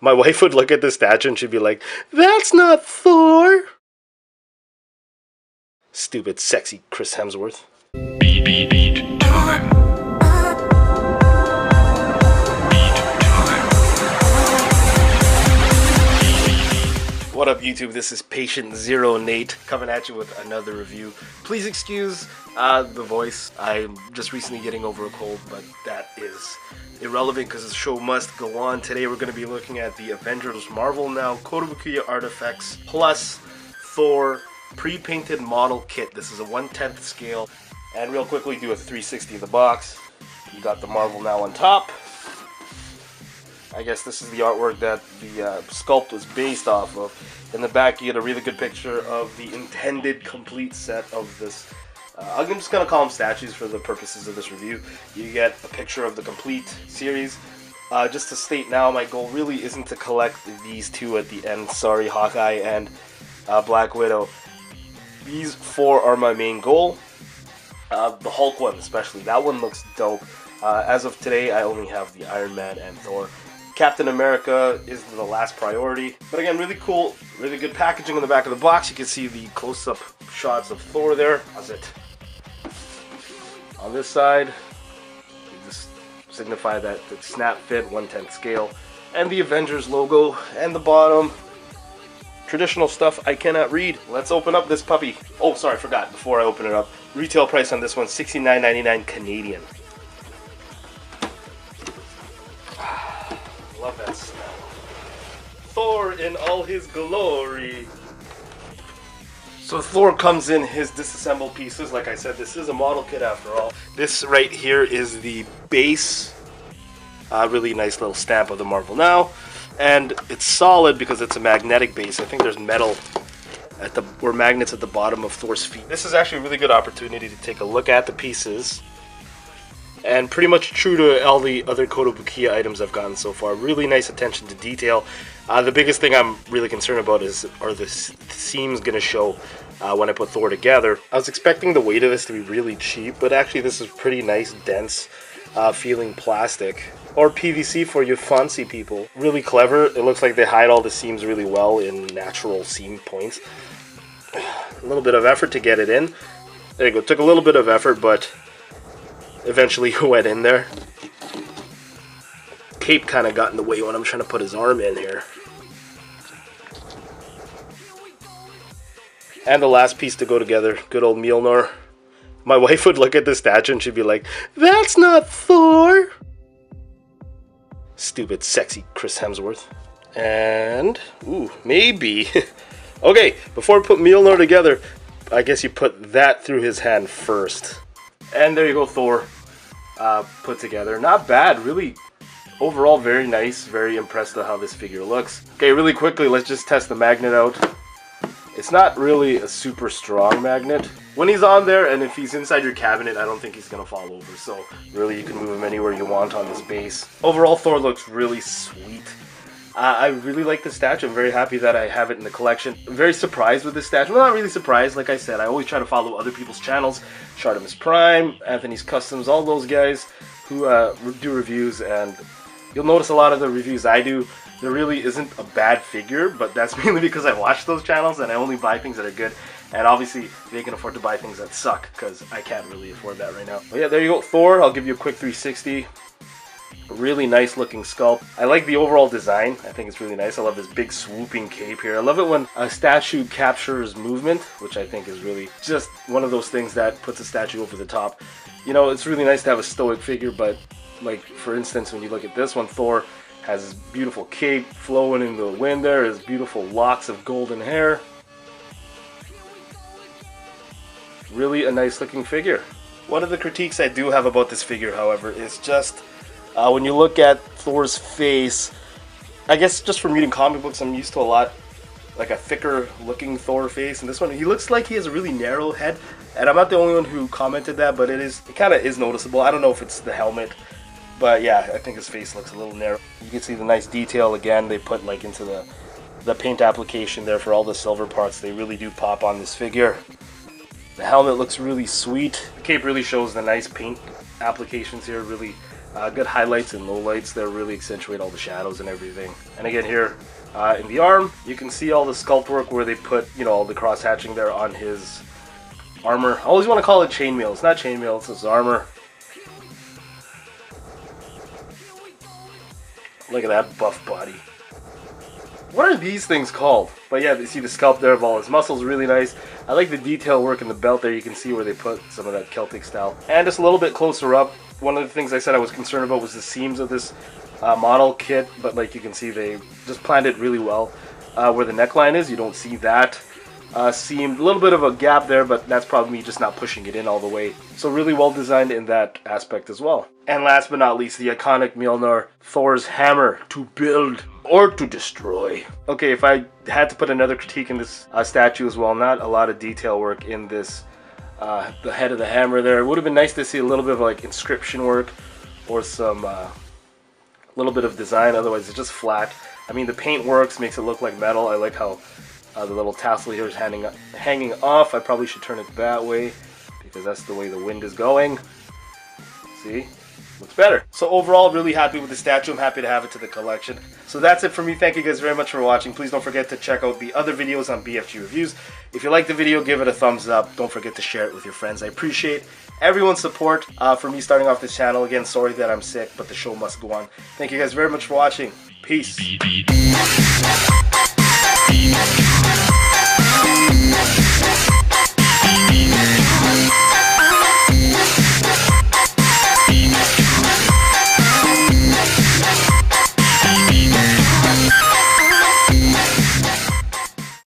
My wife would look at this statue and she'd be like, "That's not Thor!" Stupid, sexy Chris Hemsworth. Beat time. What up, YouTube? This is Patient Zero Nate coming at you with another review. Please excuse the voice. I'm just recently getting over a cold, but that is irrelevant because the show must go on. Today we're going to be looking at the Avengers Marvel Now Kotobukiya Artifacts plus Thor pre-painted model kit. This is a 1/10 scale. And real quickly, do a 360 of the box. You got the Marvel Now on top. I guess this is the artwork that the sculpt was based off of. In the back, you get a really good picture of the intended complete set of this. I'm just going to call them statues for the purposes of this review. You get a picture of the complete series. Just to state now, my goal really isn't to collect these two at the end. Sorry, Hawkeye and Black Widow. These four are my main goal. The Hulk one especially. That one looks dope. As of today, I only have the Iron Man and Thor. Captain America is the last priority. But again, really cool, really good packaging on the back of the box. You can see the close-up shots of Thor there. How's it? On this side, you just signify that the snap fit, 1/10 scale. And the Avengers logo. And the bottom, traditional stuff I cannot read. Let's open up this puppy. Oh, sorry, forgot. Before I open it up, retail price on this one, $69.99 Canadian. Love that smell. Thor in all his glory. So Thor comes in his disassembled pieces. Like I said, this is a model kit after all. This right here is the base. Really nice little stamp of the Marvel Now. And it's solid because it's a magnetic base. I think there's metal at the, or magnets at the bottom of Thor's feet. This is actually a really good opportunity to take a look at the pieces. And pretty much true to all the other Kotobukiya items I've gotten so far. Really nice attention to detail. The biggest thing I'm really concerned about is, are the seams going to show when I put Thor together. I was expecting the weight of this to be really cheap, but actually this is pretty nice, dense feeling plastic. Or PVC for you fancy people. Really clever. It looks like they hide all the seams really well in natural seam points. A little bit of effort to get it in. There you go. Took a little bit of effort, but eventually went in there. Cape kind of got in the way when I'm trying to put his arm in here. And the last piece to go together, good old Mjolnir. My wife would look at this statue and she'd be like, "That's not Thor!" Stupid, sexy Chris Hemsworth. And, ooh, maybe. Okay, before we put Mjolnir together, I guess you put that through his hand first. And there you go, Thor put together. Not bad, really. Overall, very nice. Very impressed with how this figure looks. Okay, really quickly, let's just test the magnet out. It's not really a super strong magnet. When he's on there, and if he's inside your cabinet, I don't think he's going to fall over. So, really, you can move him anywhere you want on this base. Overall, Thor looks really sweet. I really like the statue. I'm very happy that I have it in the collection. I'm very surprised with this statue. Well, not really surprised. Like I said, I always try to follow other people's channels. Shartimus Prime, Anthony's Customs, all those guys who do reviews. And you'll notice a lot of the reviews I do, there really isn't a bad figure. But that's mainly because I watch those channels and I only buy things that are good. And obviously, they can afford to buy things that suck because I can't really afford that right now. But yeah, there you go. Thor, I'll give you a quick 360. Really nice looking sculpt. I like the overall design. I think it's really nice. I love this big swooping cape here. I love it when a statue captures movement, which I think is really just one of those things that puts a statue over the top. You know, it's really nice to have a stoic figure, but like for instance, when you look at this one, Thor has his beautiful cape flowing in the wind there, his beautiful locks of golden hair. Really a nice looking figure. One of the critiques I do have about this figure, however, is just when you look at Thor's face, I guess just from reading comic books, I'm used to a lot, like a thicker looking Thor face. And this one, he looks like he has a really narrow head. And I'm not the only one who commented that, but it kind of is noticeable. I don't know if it's the helmet, but yeah, I think his face looks a little narrow. You can see the nice detail again they put like into the paint application there for all the silver parts. They really do pop on this figure. The helmet looks really sweet. The cape really shows the nice paint applications here. Really Good highlights and lowlights there, really accentuate all the shadows and everything. And again here, in the arm, you can see all the sculpt work where they put, you know, all the cross hatching there on his armor. I always want to call it chainmail. It's not chainmail, it's his armor. Look at that buff body. What are these things called? But yeah, you see the sculpt there of all his muscles, really nice. I like the detail work in the belt there. You can see where they put some of that Celtic style. And just a little bit closer up, one of the things I said I was concerned about was the seams of this model kit, but like you can see, they just planned it really well. Where the neckline is, you don't see that seam. A little bit of a gap there, but that's probably me just not pushing it in all the way. So really well designed in that aspect as well. And last but not least, the iconic Mjolnir, Thor's hammer, to build or to destroy. Okay, if I had to put another critique in this statue as well, not a lot of detail work in this, the head of the hammer there. It would have been nice to see a little bit of like inscription work or some little bit of design. Otherwise it's just flat. I mean, the paint works, makes it look like metal. I like how the little tassel here is hanging off. I probably should turn it that way because that's the way the wind is going. See? Looks better. So overall, really happy with the statue. I'm happy to have it to the collection. So that's it for me. Thank you guys very much for watching. Please don't forget to check out the other videos on BFG Reviews. If you like the video, give it a thumbs up. Don't forget to share it with your friends. I appreciate everyone's support for me starting off this channel. Again, sorry that I'm sick, but the show must go on. Thank you guys very much for watching. Peace.